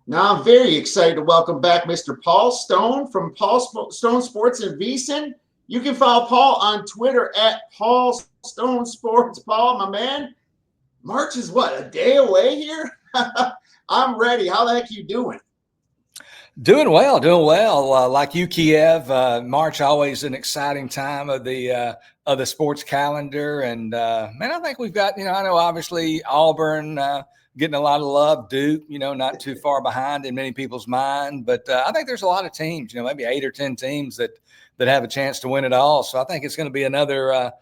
Now I'm very excited to welcome back Mr. Paul Stone from Stone Sports in Beeson. You can follow Paul on Twitter at Paul Stone Sports. Paul, my man, March is what, a day away here? I'm ready. How the heck are you doing? Doing well, doing well. Like you, Kiev, March always an exciting time of the sports calendar, and man, I think we've got I know obviously Auburn getting a lot of love, Duke, not too far behind in many people's mind, but I think there's a lot of teams, maybe 8 or 10 teams that have a chance to win it all. So I think it's going to be another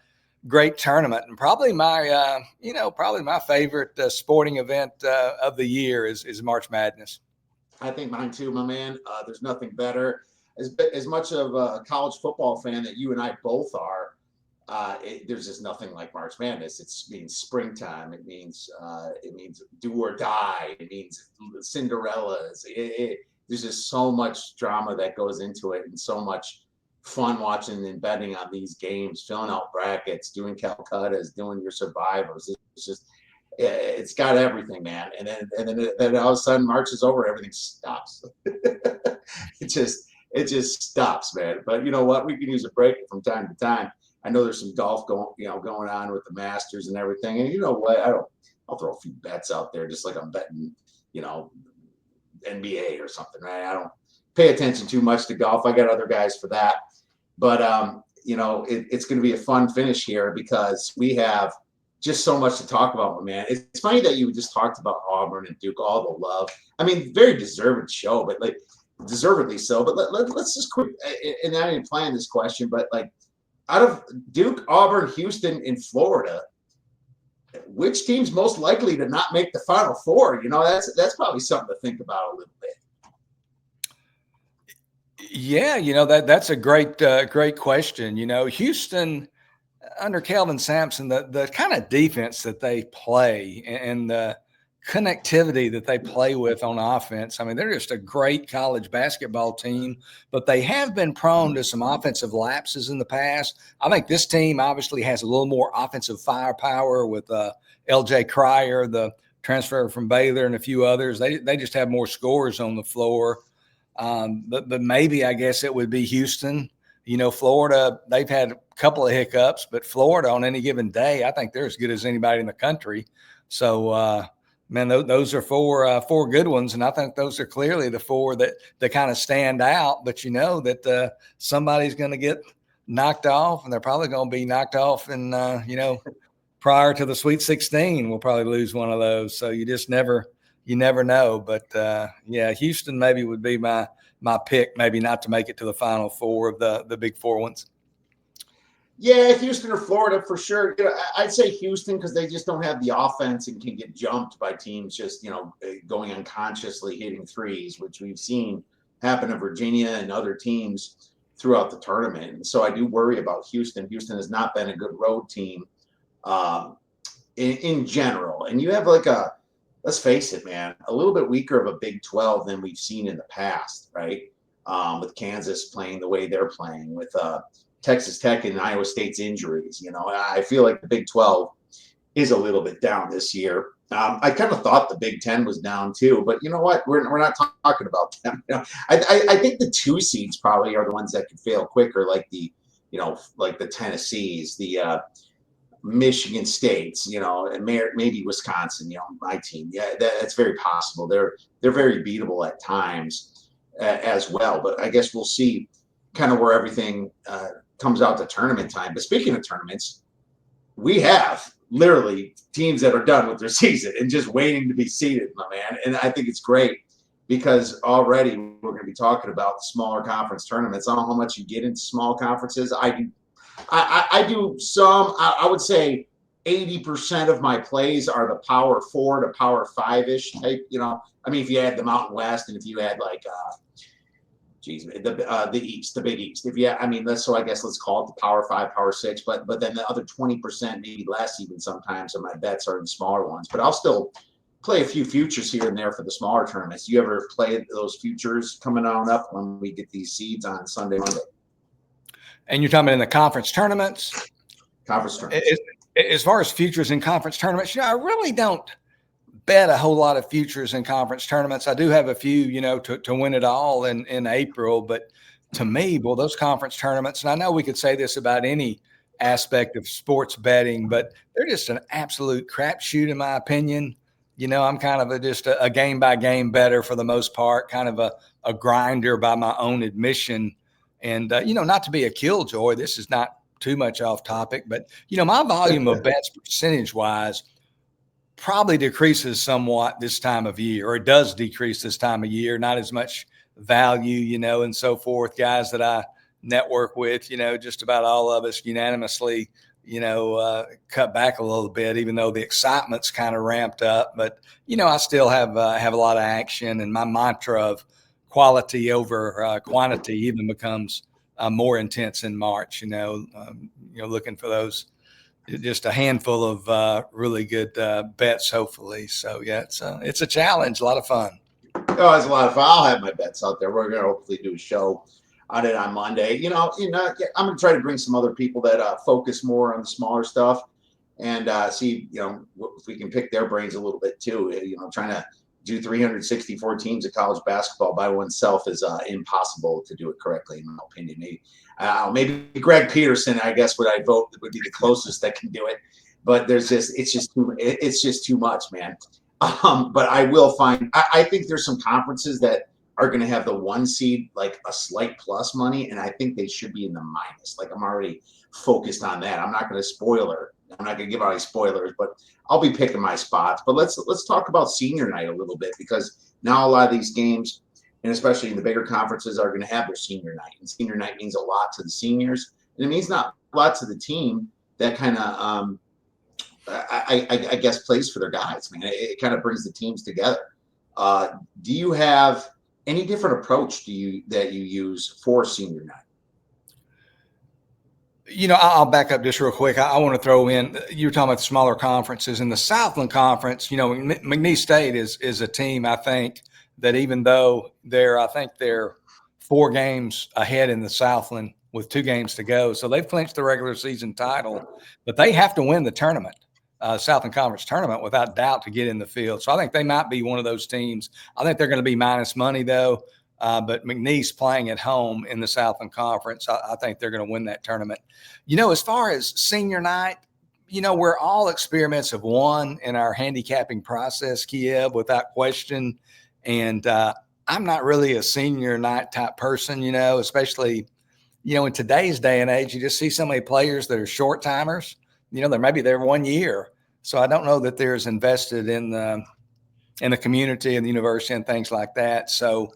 great tournament, and probably my favorite sporting event of the year is March Madness. I think mine too, my man. There's nothing better. As much of a college football fan that you and I both are, there's just nothing like March Madness. It means springtime. It means do or die. It means Cinderellas. There's just so much drama that goes into it, and so much fun watching and betting on these games, filling out brackets, doing Calcuttas, doing your survivors. It's got everything, man. And then all of a sudden March is over, everything stops. it just stops, man. But you know what? We can use a break from time to time. I know there's some golf going on with the Masters and everything. And you know what? I'll throw a few bets out there, just like I'm betting, NBA or something, right? I don't pay attention too much to golf. I got other guys for that. But it's going to be a fun finish here because we have just so much to talk about, my man. It's funny that you just talked about Auburn and Duke, all the love. I mean, very deserved show, but like deservedly so. But let's just quick, and I didn't plan this question, but like out of Duke, Auburn, Houston, and Florida, which team's most likely to not make the Final Four? That's probably something to think about a little bit. Yeah, that's a great question. Houston under Kelvin Sampson, the kind of defense that they play and the connectivity that they play with on offense. I mean, they're just a great college basketball team, but they have been prone to some offensive lapses in the past. I think this team obviously has a little more offensive firepower with L.J. Cryer, the transfer from Baylor, and a few others. They just have more scores on the floor. But maybe I guess it would be Houston. Florida, they've had a couple of hiccups, but Florida on any given day, I think they're as good as anybody in the country. So, man, those are four good ones, and I think those are clearly the four that kind of stand out. But that somebody's going to get knocked off, and they're probably going to be knocked off, and prior to the Sweet 16, we'll probably lose one of those. So you just never know. But yeah, Houston maybe would be my pick, maybe not to make it to the Final Four of the big four ones. Yeah, Houston or Florida for sure. I'd say Houston because they just don't have the offense and can get jumped by teams just, going unconsciously hitting threes, which we've seen happen to Virginia and other teams throughout the tournament. And so I do worry about Houston. Houston has not been a good road team in general. And you have let's face it, man, a little bit weaker of a Big 12 than we've seen in the past, right? With Kansas playing the way they're playing, with Texas Tech and Iowa State's injuries. I feel like the Big 12 is a little bit down this year. I kind of thought the Big 10 was down too, but you know what? We're not talking about them. I think the 2 seeds probably are the ones that could fail quicker, like the Tennessees, the Michigan States, and maybe Wisconsin, my team. Yeah, that's very possible. They're very beatable at times as well. But I guess we'll see kind of where everything comes out to tournament time. But speaking of tournaments, we have literally teams that are done with their season and just waiting to be seeded, my man. And I think it's great because already we're going to be talking about the smaller conference tournaments. I don't know how much you get into small conferences. I do some. I would say 80% of my plays are the Power 4 to Power 5-ish type. I mean, if you add the Mountain West and if you add the East, the Big East. So I guess let's call it the Power 5, Power 6. But then the other 20%, maybe less even sometimes, of my bets are in smaller ones. But I'll still play a few futures here and there for the smaller tournaments. Do you ever play those futures coming on up when we get these seeds on Sunday, Monday? And you're talking about in the conference tournaments? Conference tournaments. As far as futures in conference tournaments, I really don't bet a whole lot of futures in conference tournaments. I do have a few, to win it all in April. But to me, well, those conference tournaments, and I know we could say this about any aspect of sports betting, but they're just an absolute crapshoot, in my opinion. I'm kind of just a game by game better for the most part, kind of a grinder by my own admission. And, not to be a killjoy, this is not too much off topic, but, my volume of bets percentage wise probably decreases somewhat this time of year, or it does decrease this time of year, not as much value, and so forth. Guys that I network with, just about all of us unanimously, cut back a little bit, even though the excitement's kind of ramped up. But, I still have a lot of action, and my mantra of quality over quantity even becomes more intense in March, looking for those, just a handful of really good bets, hopefully. So yeah, it's a challenge, a lot of fun. Oh, it's a lot of fun. I'll have my bets out there. We're going to hopefully do a show on it on Monday. I'm going to try to bring some other people that focus more on the smaller stuff and see, if we can pick their brains a little bit too. Trying to do 364 teams of college basketball by oneself is impossible to do it correctly, in my opinion. Maybe Greg Peterson, I guess, would be the closest that can do it. But it's just too much, man. But I will find, I think there's some conferences that are going to have the 1 seed, like a slight plus money. And I think they should be in the minus. Like, I'm already focused on that. I'm not going to give out any spoilers, but I'll be picking my spots. But let's talk about senior night a little bit, because now a lot of these games, and especially in the bigger conferences, are going to have their senior night. And senior night means a lot to the seniors. And it means not a lot to the team that kind of, I guess, plays for their guys. Man, it kind of brings the teams together. Do you have any different approach that you use for senior night? I'll back up just real quick. I want to throw in, you were talking about the smaller conferences. In the Southland Conference, McNeese State is a team, I think, that even though they're 4 games ahead in the Southland with 2 games to go, so they've clinched the regular season title, but they have to win the tournament. Southland Conference tournament without doubt to get in the field. So I think they might be one of those teams. I think they're going to be minus money though. But McNeese playing at home in the Southland Conference, I think they're going to win that tournament. As far as senior night, we're all experiments of one in our handicapping process, Kiev, without question. And I'm not really a senior night type person, especially, in today's day and age, you just see so many players that are short timers. They're maybe there 1 year. So I don't know that they're as invested in the community and the university and things like that. So,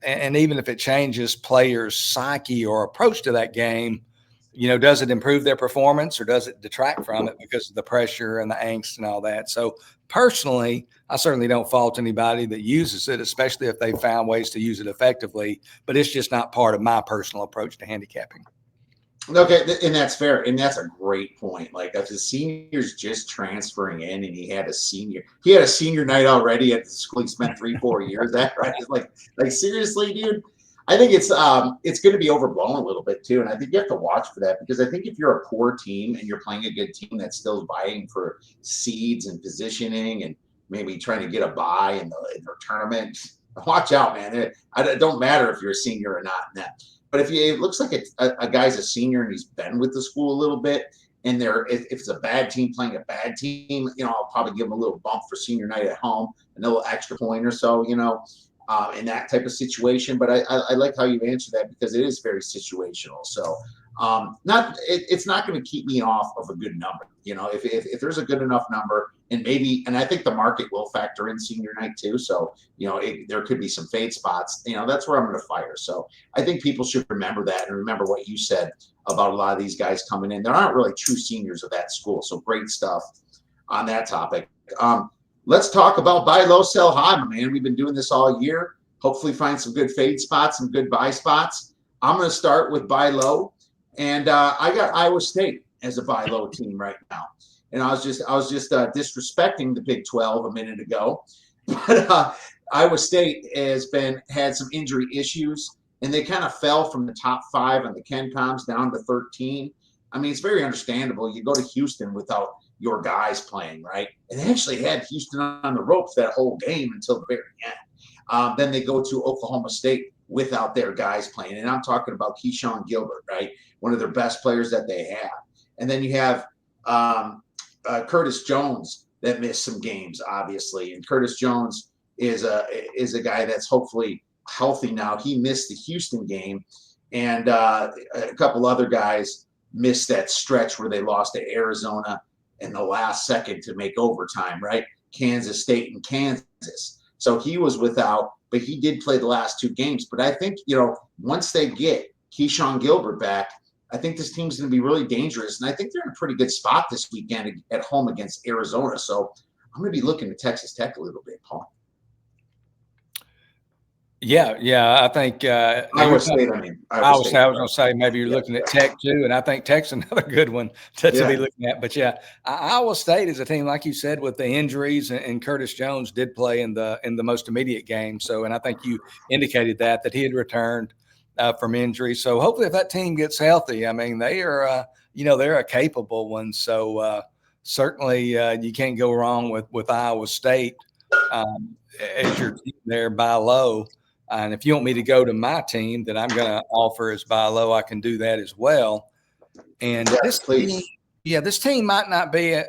and even if it changes players' psyche or approach to that game, does it improve their performance or does it detract from it because of the pressure and the angst and all that? So personally, I certainly don't fault anybody that uses it, especially if they found ways to use it effectively, but it's just not part of my personal approach to handicapping. Okay, and that's fair, and that's a great point. Like, if the senior's just transferring in, and he had a senior night already at the school he spent 3-4 years at, right? It's like seriously, dude. I think it's going to be overblown a little bit too, and I think you have to watch for that, because I think if you're a poor team and you're playing a good team that's still vying for seeds and positioning and maybe trying to get a bye in their tournament, watch out, man. It don't matter if you're a senior or not in that. But if it looks like a guy's a senior and he's been with the school a little bit, and if it's a bad team playing a bad team, I'll probably give him a little bump for senior night at home, a little extra point or so, in that type of situation. But I like how you answer that, because it is very situational. So it's not going to keep me off of a good number. If there's a good enough number, and I think the market will factor in senior night too. So, there could be some fade spots, that's where I'm going to fire. So I think people should remember that, and remember what you said about a lot of these guys coming in. There aren't really true seniors of that school. So great stuff on that topic. Let's talk about buy low, sell high, my man. We've been doing this all year. Hopefully find some good fade spots, some good buy spots. I'm going to start with buy low. And I got Iowa State as a buy low team right now. And I was just disrespecting the Big 12 a minute ago. But Iowa State had some injury issues, and they kind of fell from the top 5 on the KenComs down to 13. I mean, it's very understandable. You go to Houston without your guys playing, right? And they actually had Houston on the ropes that whole game until the very end. Then they go to Oklahoma State without their guys playing. And I'm talking about Keyshawn Gilbert, right? One of their best players that they have. And then you have Curtis Jones that missed some games, obviously. And Curtis Jones is a guy that's hopefully healthy now. He missed the Houston game. And a couple other guys missed that stretch where they lost to Arizona in the last second to make overtime, right? Kansas State and Kansas. So he was without, but he did play the last two games. But I think, once they get Keyshawn Gilbert back, I think this team's going to be really dangerous. And I think they're in a pretty good spot this weekend at home against Arizona. So I'm going to be looking at Texas Tech a little bit, Paul. Yeah. I think Iowa State. I mean, I was going to say maybe you're looking at Tech too, and I think Tech's another good one to be looking at. But yeah, Iowa State is a team, like you said, with the injuries, and Curtis Jones did play in the most immediate game. So, and I think you indicated that he had returned from injury. So hopefully, if that team gets healthy, I mean, they are they're a capable one. So certainly you can't go wrong with Iowa State as your team there by low. And if you want me to go to my team that I'm going to offer as buy low, I can do that as well. And this team might not be a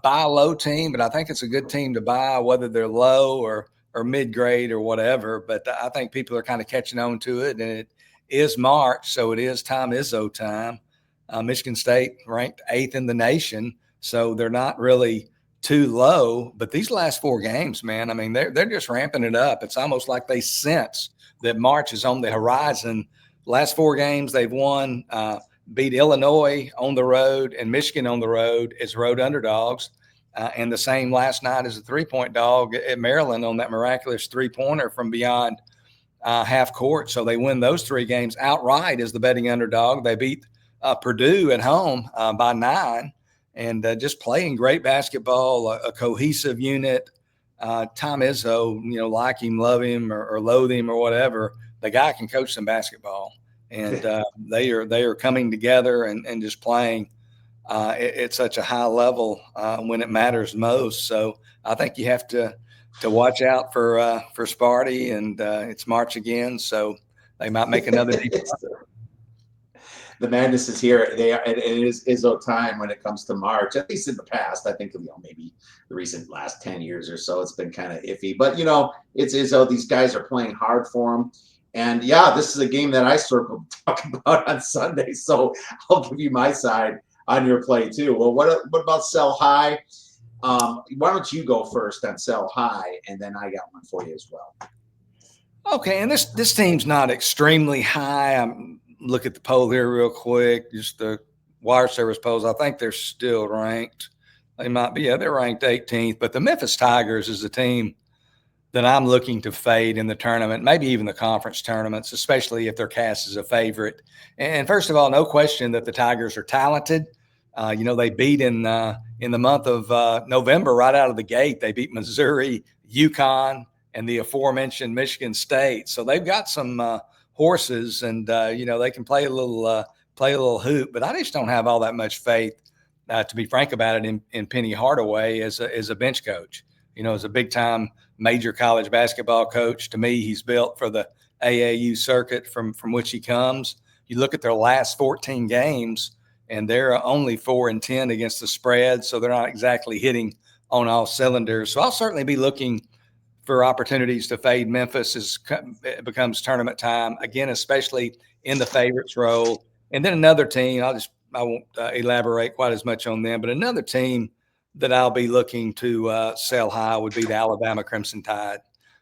buy low team, but I think it's a good team to buy, whether they're low or mid grade or whatever. But I think people are kind of catching on to it, and it is March, so it is Tom Izzo time. Michigan State ranked 8th in the nation, so they're not really too low, but these last 4 games, man, I mean, they're just ramping it up. It's almost like they sense that March is on the horizon. Last 4 games they've won, beat Illinois on the road and Michigan on the road as road underdogs. And the same last night as a 3-point dog at Maryland on that miraculous 3-pointer from beyond half court. So they win those 3 games outright as the betting underdog. They beat Purdue at home by 9. And just playing great basketball, a cohesive unit. Tom Izzo, like him, love him, or loathe him, or whatever, the guy can coach some basketball. And they are coming together and just playing at such a high level when it matters most. So I think you have to watch out for Sparty, and it's March again, so they might make another deep The madness is here. It is Izzo time when it comes to March, at least in the past. I think, maybe the recent last 10 years or so, it's been kind of iffy. But, it's Izzo. These guys are playing hard for him. And, this is a game that I circled talking about on Sunday. So I'll give you my side on your play, too. Well, what about sell high? Why don't you go first on sell high, and then I got one for you as well. Okay, and this team's not extremely high. Look at the poll here real quick, just the wire service polls. I think they're still ranked. They might be, they're ranked 18th. But the Memphis Tigers is the team that I'm looking to fade in the tournament, maybe even the conference tournaments, especially if they're cast as a favorite. And first of all, no question that the Tigers are talented. They beat in the month of November right out of the gate. They beat Missouri, UConn, and the aforementioned Michigan State. So they've got some horses, and they can play a little hoop. But I just don't have all that much faith, to be frank about it, in Penny Hardaway as a bench coach. As a big time major college basketball coach, to me, he's built for the AAU circuit from which he comes. You look at their last 14 games, and they're only 4-10 against the spread, so they're not exactly hitting on all cylinders. So I'll certainly be looking for opportunities to fade Memphis as it becomes tournament time, again, especially in the favorites role. And then another team, I won't elaborate quite as much on them, but another team that I'll be looking to sell high would be the Alabama Crimson Tide.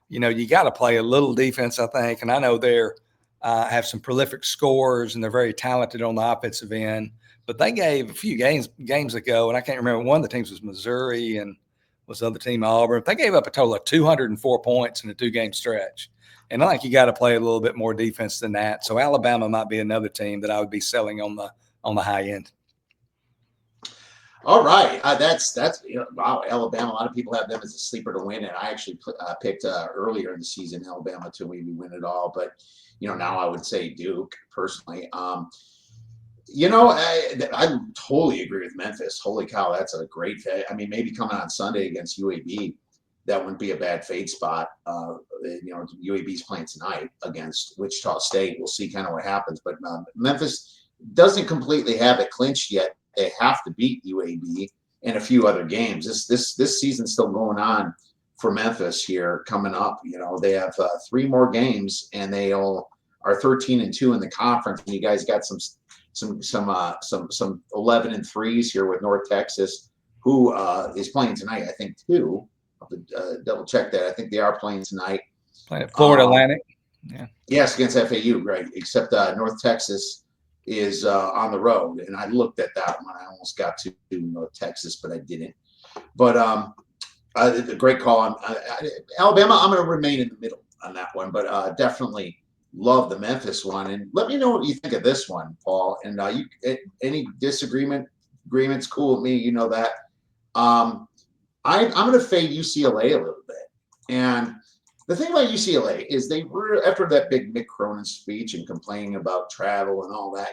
You got to play a little defense, I think, and I know they're have some prolific scorers, and they're very talented on the offensive end. But they gave a few games ago, and I can't remember, one of the teams was Missouri and was the other team Auburn. They gave up a total of 204 points in a 2-game stretch. And I think you got to play a little bit more defense than that. So Alabama might be another team that I would be selling on the high end. All right. That's wow, Alabama. A lot of people have them as a sleeper to win, and I actually picked earlier in the season Alabama to maybe win it all. But, now I would say Duke personally. I totally agree with Memphis. Holy cow, that's a great fade. I mean, maybe coming on Sunday against UAB, that wouldn't be a bad fade spot. UAB's playing tonight against Wichita State. We'll see kind of what happens. But Memphis doesn't completely have it clinched yet. They have to beat UAB in a few other games. This season's still going on for Memphis here coming up. They have 3 more games, and they all are 13-2 in the conference. And you guys got some 11-3s here with North Texas, who is playing tonight, I think, too. I'll have to double check that. I think they are playing tonight. Playing at Florida Atlantic. Yeah. Yes, against FAU, right. Except North Texas is on the road. And I looked at that one. I almost got to North Texas, but I didn't. But a great call. Alabama, I'm going to remain in the middle on that one, but definitely love the Memphis one. And let me know what you think of this one, Paul. And any agreements, cool with me. You know that. I'm going to fade UCLA a little bit. And the thing about UCLA is they were, after that big Mick Cronin speech and complaining about travel and all that,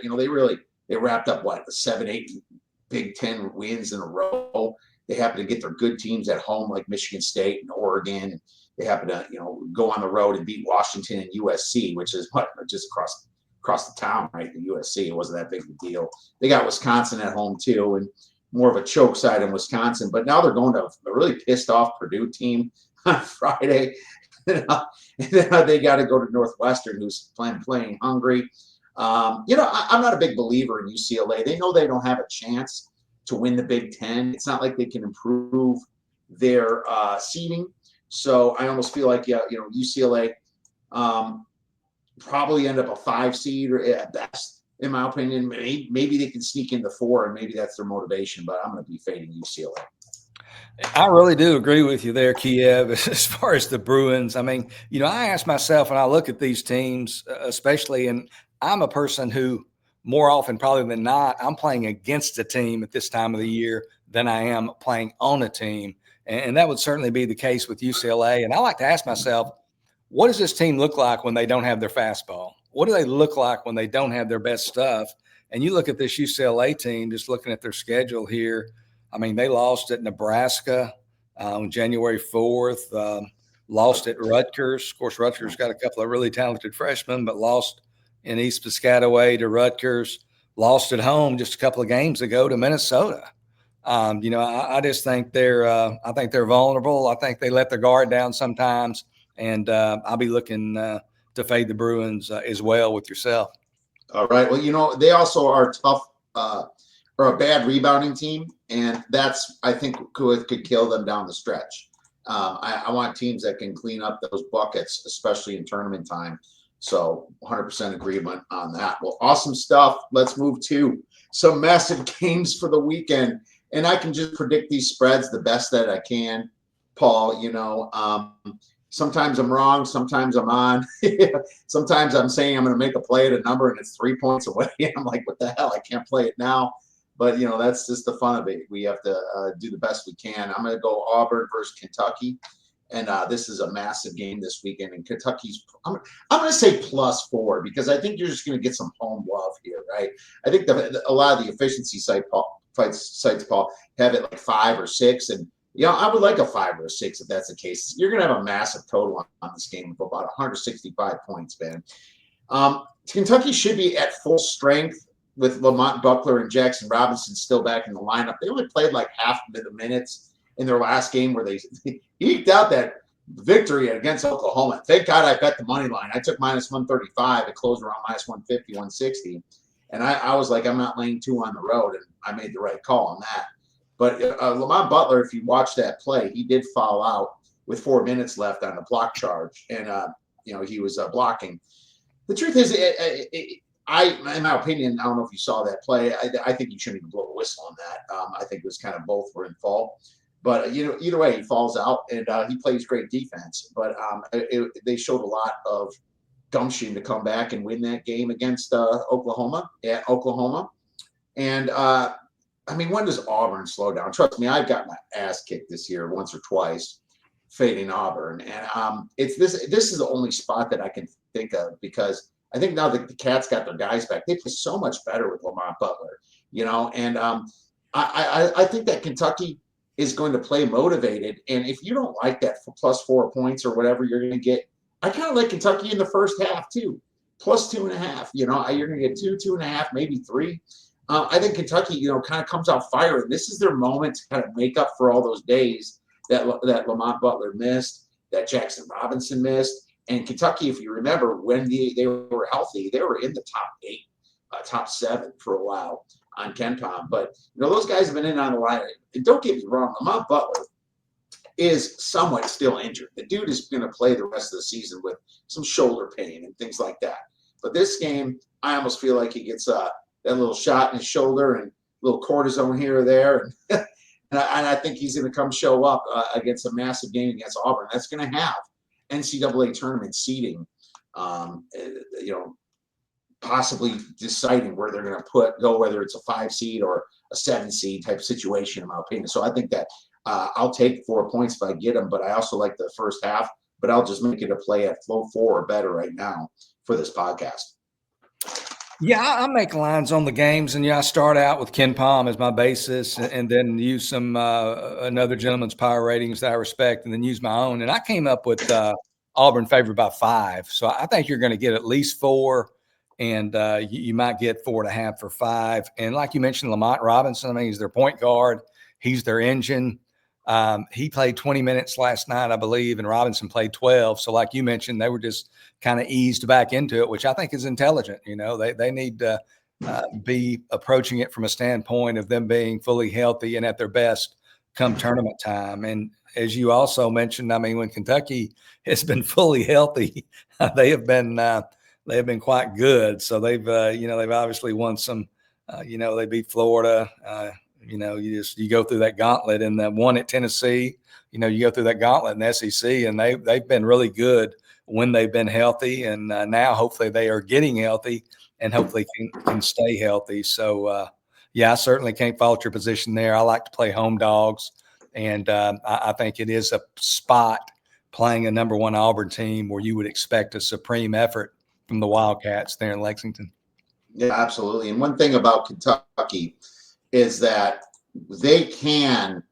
they wrapped up the 7-8 Big Ten wins in a row. They happen to get their good teams at home like Michigan State and Oregon. And they happen to, go on the road and beat Washington and USC, which is just across the town, right? The USC, it wasn't that big of a deal. They got Wisconsin at home too, and more of a choke side in Wisconsin. But now they're going to a really pissed off Purdue team on Friday. And then they got to go to Northwestern, who's playing hungry. I'm not a big believer in UCLA. They know they don't have a chance to win the Big Ten. It's not like they can improve their seeding. So I almost feel like, UCLA probably end up a 5 seed or at best, in my opinion. Maybe they can sneak into 4, and maybe that's their motivation, but I'm going to be fading UCLA. I really do agree with you there, Kiev, as far as the Bruins. I mean, I ask myself when I look at these teams, especially, and I'm a person who more often probably than not, I'm playing against a team at this time of the year than I am playing on a team. And that would certainly be the case with UCLA. And I like to ask myself, what does this team look like when they don't have their fastball? What do they look like when they don't have their best stuff? And you look at this UCLA team, just looking at their schedule here. I mean, they lost at Nebraska on January 4th, lost at Rutgers. Of course, Rutgers got a couple of really talented freshmen, but lost in East Piscataway to Rutgers, lost at home just a couple of games ago to Minnesota. I just think they're vulnerable. I think they let their guard down sometimes, and I'll be looking to fade the Bruins as well with yourself. All right. Well, they also are tough or a bad rebounding team, and that's, I think, could kill them down the stretch. I want teams that can clean up those buckets, especially in tournament time. So 100% agreement on that. Well, awesome stuff. Let's move to some massive games for the weekend. And I can just predict these spreads the best that I can, Paul. Sometimes I'm wrong. Sometimes I'm on. Sometimes I'm saying I'm going to make a play at a number and it's 3 points away. I'm like, what the hell? I can't play it now. But, that's just the fun of it. We have to do the best we can. I'm going to go Auburn versus Kentucky. And this is a massive game this weekend. And Kentucky's, I'm going to say +4 because I think you're just going to get some home love here, right? I think a lot of the efficiency sites, Paul, have it like 5 or 6. And, I would like a 5 or a 6 if that's the case. You're going to have a massive total on this game of about 165 points, man. Kentucky should be at full strength with Lamont Buckler and Jackson Robinson still back in the lineup. They only played like half of the minutes in their last game where they eked out that victory against Oklahoma. Thank God I bet the money line. I took -135. It closed around -150, 160. And I was like, I'm not laying 2 on the road. And I made the right call on that. But Lamont Butler, if you watch that play, he did foul out with 4 minutes left on the block charge. And, he was blocking. The truth is, in my opinion, I don't know if you saw that play. I think you shouldn't even blow the whistle on that. I think it was kind of both were in fault. But, either way, he falls out and he plays great defense. But they showed a lot of gumption to come back and win that game against Oklahoma. And, when does Auburn slow down? Trust me, I've got my ass kicked this year once or twice fading Auburn. And this is the only spot that I can think of because I think now that the Cats got their guys back, they play so much better with Lamont Butler, and I think that Kentucky is going to play motivated. And if you don't like that for plus 4 points or whatever you're going to get, I kind of like Kentucky in the first half too, plus 2.5. You're going to get 2.5, maybe 3. I think Kentucky, kind of comes out firing. This is their moment to kind of make up for all those days that Lamont Butler missed, that Jackson Robinson missed. And Kentucky, if you remember, when they were healthy, they were in the top 8, top 7 for a while on KenPom. But, those guys have been in on the line. And don't get me wrong, Lamont Butler is somewhat still injured. The dude is going to play the rest of the season with some shoulder pain and things like that. But this game, I almost feel like he gets that little shot in his shoulder and a little cortisone here or there. And, and I think he's going to come show up against a massive game against Auburn. That's going to have NCAA tournament seeding, possibly deciding where they're going to go, whether it's a 5 seed or a 7 seed type situation, in my opinion. So I think that I'll take 4 points if I get them, but I also like the first half, but I'll just make it a play at flow 4 or better right now for this podcast. Yeah, I make lines on the games, and I start out with KenPom as my basis, and then use some another gentleman's power ratings that I respect, and then use my own. And I came up with Auburn favored by 5, so I think you're going to get at least 4, and you might get 4.5 for 5. And like you mentioned, Lamont Robinson, I mean, he's their point guard, he's their engine. He played 20 minutes last night, I believe, and Robinson played 12. So like you mentioned, they were just kind of eased back into it, which I think is intelligent. They need to be approaching it from a standpoint of them being fully healthy and at their best come tournament time. And as you also mentioned, I mean, when Kentucky has been fully healthy, they have been quite good. So they've obviously won some, they beat Florida, you go through that gauntlet, and the one at Tennessee, you go through that gauntlet in the SEC, and they've been really good when they've been healthy. And now hopefully they are getting healthy and hopefully can stay healthy. So, I certainly can't fault your position there. I like to play home dogs, and I think it is a spot playing a number 1 Auburn team where you would expect a supreme effort from the Wildcats there in Lexington. Yeah, absolutely. And one thing about Kentucky is that they can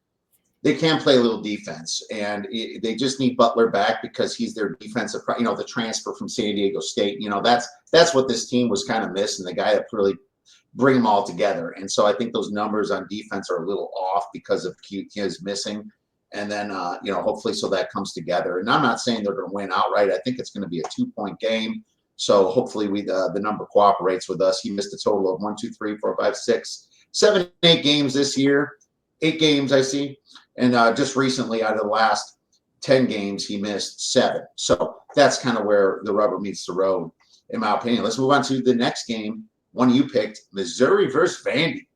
play a little defense, and they just need Butler back because he's their defensive, the transfer from San Diego State. That's what this team was kind of missing, the guy that really bring them all together. And so I think those numbers on defense are a little off because of his missing. And then, hopefully so that comes together. And I'm not saying they're going to win outright. I think it's going to be a 2-point game. So hopefully the number cooperates with us. He missed a total of 1, 2, 3, 4, 5, 6, 7, 8 games this year. 8 games I see. And just recently, out of the last 10 games, he missed 7. So that's kind of where the rubber meets the road, in my opinion. Let's move on to the next game, one you picked, Missouri versus Vandy.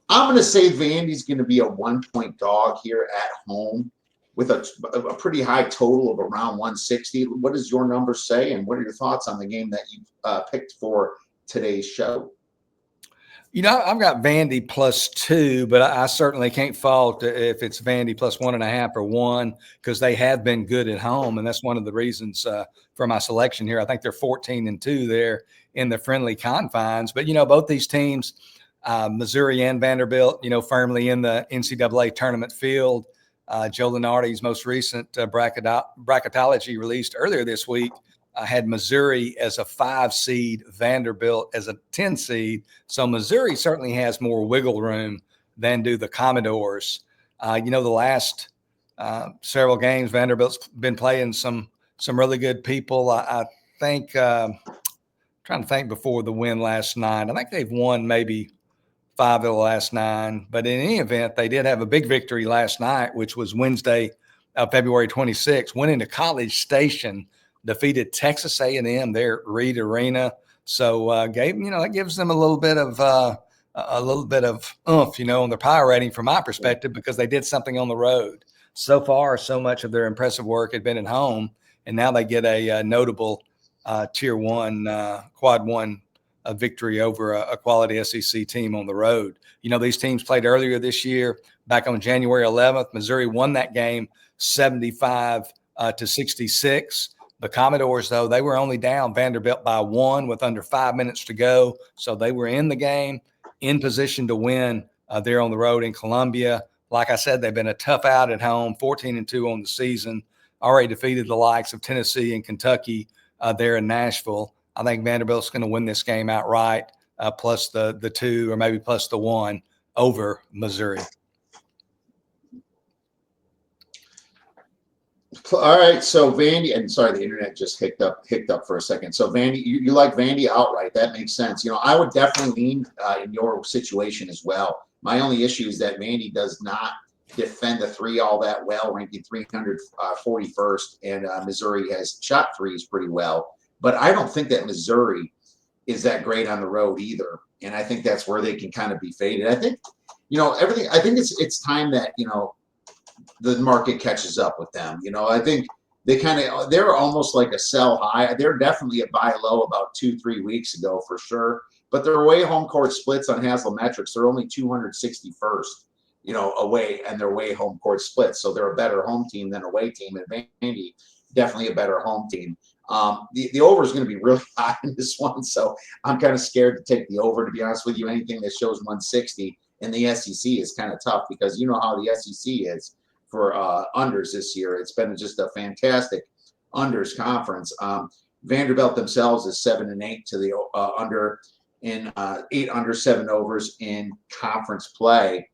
I'm going to say Vandy's going to be a 1-point dog here at home with a pretty high total of around 160. What does your number say, and what are your thoughts on the game that you picked for today's show? I've got Vandy +2, but I certainly can't fault if it's Vandy +1.5 or 1, because they have been good at home, and that's one of the reasons for my selection here. I think they're 14-2 there in the friendly confines. But both these teams, Missouri and Vanderbilt, firmly in the NCAA tournament field. Joe Lunardi's most recent bracketology released earlier this week had Missouri as a 5 seed, Vanderbilt as a 10 seed. So Missouri certainly has more wiggle room than do the Commodores. The last several games, Vanderbilt's been playing some really good people. I think, trying to think before the win last night, I think they've won maybe 5 of the last 9. But in any event, they did have a big victory last night, which was Wednesday, February 26th, went into College Station, defeated Texas A&M there at Reed Arena. So that gives them a little bit of oomph, on their power rating from my perspective, because they did something on the road. So far, so much of their impressive work had been at home, and now they get a notable Tier 1, Quad 1 victory over a quality SEC team on the road. These teams played earlier this year, back on January 11th. Missouri won that game 75-66. The Commodores, though, they were only down Vanderbilt by 1 with under 5 minutes to go. So they were in the game, in position to win there on the road in Columbia. Like I said, they've been a tough out at home, 14-2 on the season, already defeated the likes of Tennessee and Kentucky there in Nashville. I think Vanderbilt's going to win this game outright, plus the 2 or maybe plus the 1 over Missouri. All right, so Vandy, and sorry, the internet just hicked up for a second. So Vandy, you like Vandy outright? That makes sense. I would definitely lean in your situation as well. My only issue is that Vandy does not defend the 3 all that well, ranking 341st, and Missouri has shot threes pretty well. But I don't think that Missouri is that great on the road either, and I think that's where they can kind of be faded. I think, everything. I think it's time that the market catches up with them. I think they're almost like a sell high. They're definitely a buy low about 2-3 weeks ago for sure. But their away home court splits on Haslametrics, they're only 261st, away, and their away home court splits. So they're a better home team than away team. And Vandy, definitely a better home team. The over is going to be really high in this one. So I'm kind of scared to take the over, to be honest with you. Anything that shows 160 in the SEC is kind of tough, because you know how the SEC is for unders this year. It's been just a fantastic unders conference. Vanderbilt themselves is 7-8 to the under in 8 under 7 overs in conference play.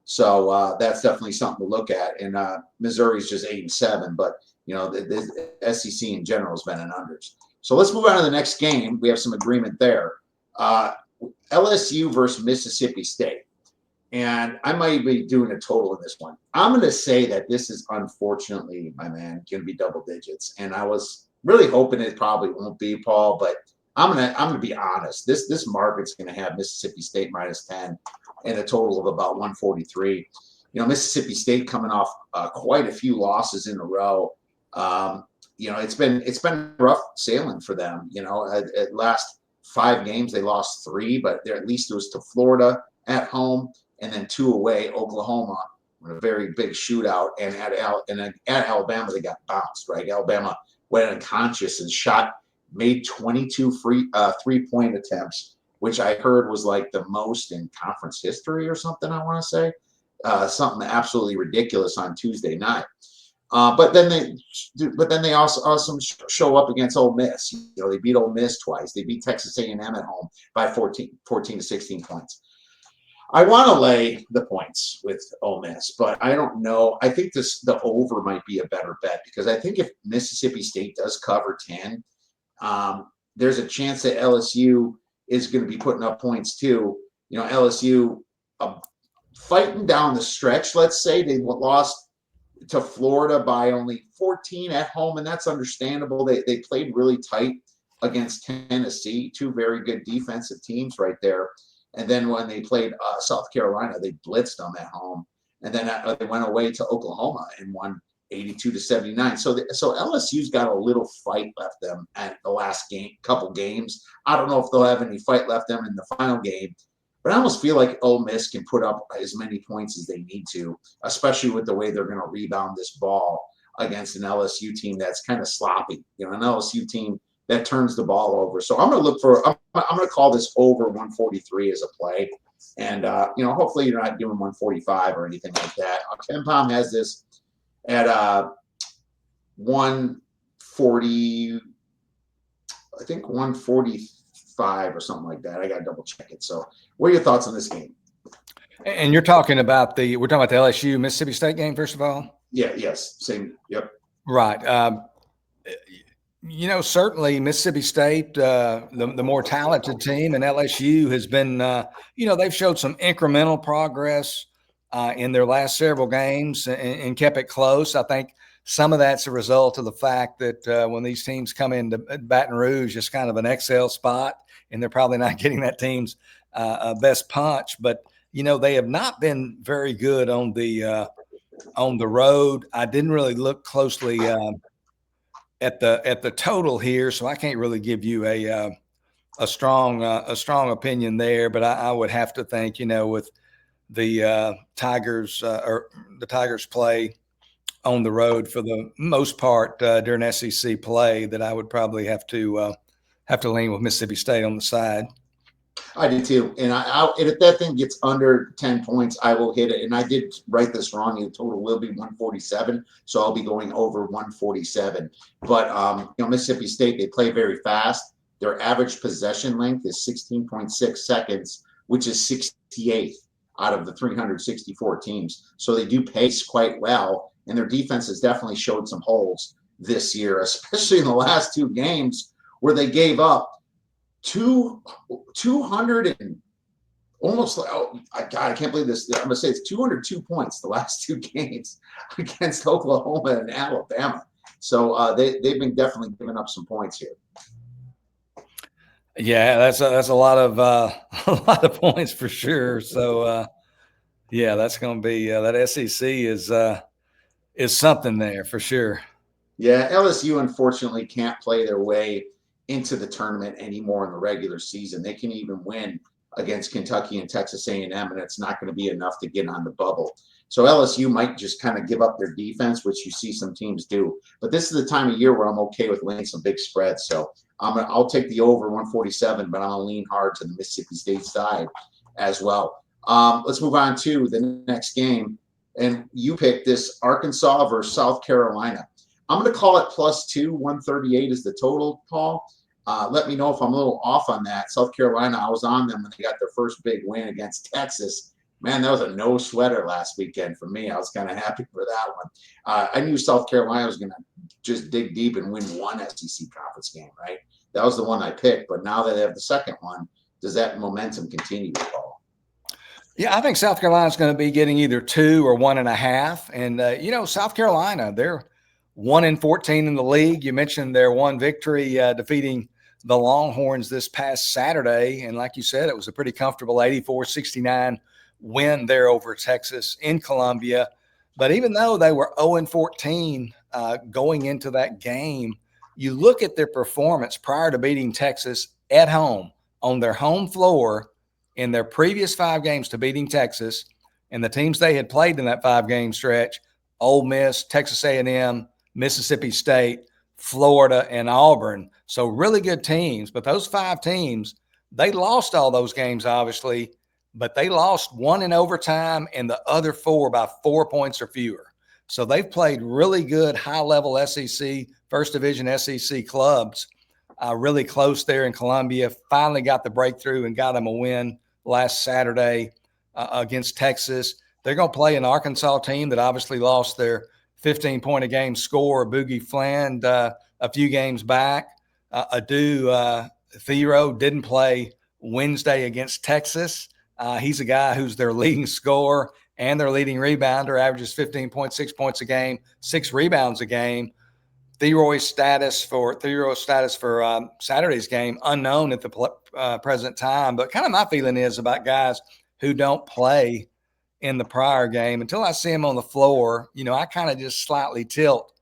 So that's definitely something to look at. And Missouri's just 8-7, but the SEC in general has been in unders. So let's move on to the next game. We have some agreement there. LSU versus Mississippi State. And I might be doing a total in this one. I'm going to say that this is, unfortunately, my man, going to be double digits. And I was really hoping it probably won't be, Paul, but I'm gonna be honest. This market's going to have Mississippi State -10 and a total of about 143. Mississippi State coming off quite a few losses in a row. It's been rough sailing for them. At last 5 games they lost 3, but at least it was to Florida at home, and then 2 away, Oklahoma, in a very big shootout, and at Alabama they got bounced. Right, Alabama went unconscious and made 22 3-point attempts, which I heard was like the most in conference history or something. I want to say something absolutely ridiculous on Tuesday night. But then they also show up against Ole Miss. They beat Ole Miss twice. They beat Texas A&M at home by 14 to 16 points. I want to lay the points with Ole Miss, but I don't know. I think the over might be a better bet, because I think if Mississippi State does cover 10, there's a chance that LSU is going to be putting up points too. LSU fighting down the stretch. Let's say they lost to Florida by only 14 at home, and that's understandable. They played really tight against Tennessee, 2 very good defensive teams right there. And then when they played South Carolina, they blitzed them at home. And then they went away to Oklahoma and won 82-79. So LSU's got a little fight left them at the last couple games. I don't know if they'll have any fight left them in the final game, but I almost feel like Ole Miss can put up as many points as they need to, especially with the way they're going to rebound this ball against an LSU team that's kind of sloppy. An LSU team that turns the ball over. So I'm going to call this over 143 as a play. And, hopefully you're not doing 145 or anything like that. KenPom has this at 140, I think 145 or something like that. I got to double check it. So what are your thoughts on this game? And we're talking about the LSU Mississippi State game, first of all? Yeah. Yes. Same. Yep. Right. Certainly Mississippi State, the more talented team, and LSU has been, they've showed some incremental progress in their last several games and kept it close. I think some of that's a result of the fact that when these teams come into Baton Rouge, it's kind of an XL spot, and they're probably not getting that team's best punch. But, they have not been very good on the road. I didn't really look closely at the total here, so I can't really give you a strong opinion there. But I would have to think, with the Tigers or the Tigers play on the road for the most part during SEC play that I would probably have to lean with Mississippi State on the side. I do too. And and if that thing gets under 10 points, I will hit it. And I did write this wrong. The total will be 147. So I'll be going over 147. But, Mississippi State, they play very fast. Their average possession length is 16.6 seconds, which is 68th out of the 364 teams. So they do pace quite well. And their defense has definitely showed some holes this year, especially in the last two games where they gave up 200 and almost God, I can't believe this. I'm gonna say it's 202 points the last two games against Oklahoma and Alabama. So they've been definitely giving up some points here. Yeah, that's a lot of a lot of points for sure. So yeah, that's going to be that SEC is something there for sure. Yeah, LSU unfortunately can't play their way into the tournament anymore in the regular season. They can even win against Kentucky and Texas A&M, and it's not going to be enough to get on the bubble. So LSU might just kind of give up their defense, which you see some teams do. But this is the time of year where I'm okay with laying some big spreads. So I'll take the over 147, but I'm going to lean hard to the Mississippi State side as well. Let's move on to the next game. And you picked this Arkansas versus South Carolina. I'm going to call it +2, 138 is the total, Paul. Let me know if I'm a little off on that. South Carolina, I was on them when they got their first big win against Texas. Man, that was a no sweater last weekend for me. I was kind of happy for that one. I knew South Carolina was going to just dig deep and win one SEC conference game, right? That was the one I picked. But now that they have the second one, does that momentum continue, Paul? Yeah, I think South Carolina's going to be getting either 2 or 1.5. And, South Carolina, they're 1-14 in the league. You mentioned their one victory defeating the Longhorns this past Saturday. And like you said, it was a pretty comfortable 84-69 win there over Texas in Columbia. But even though they were 0-14 going into that game, you look at their performance prior to beating Texas at home on their home floor in their previous 5 games to beating Texas, and the teams they had played in that 5-game stretch, Ole Miss, Texas A&M, Mississippi State, Florida, and Auburn. So really good teams. But those 5 teams, they lost all those games, obviously, but they lost 1 in overtime and the other 4 by 4 points or fewer. So they've played really good high-level SEC, First Division SEC clubs, really close there in Columbia. Finally got the breakthrough and got them a win last Saturday against Texas. They're going to play an Arkansas team that obviously lost their 15-point-a-game score, Boogie Fland, a few games back. Adu Thero didn't play Wednesday against Texas. He's a guy who's their leading scorer and their leading rebounder, averages 15.6 points a game, 6 rebounds a game. Thero's status for Saturday's game, unknown at the present time. But kind of my feeling is about guys who don't play in the prior game. Until I see him on the floor, I kind of just slightly tilt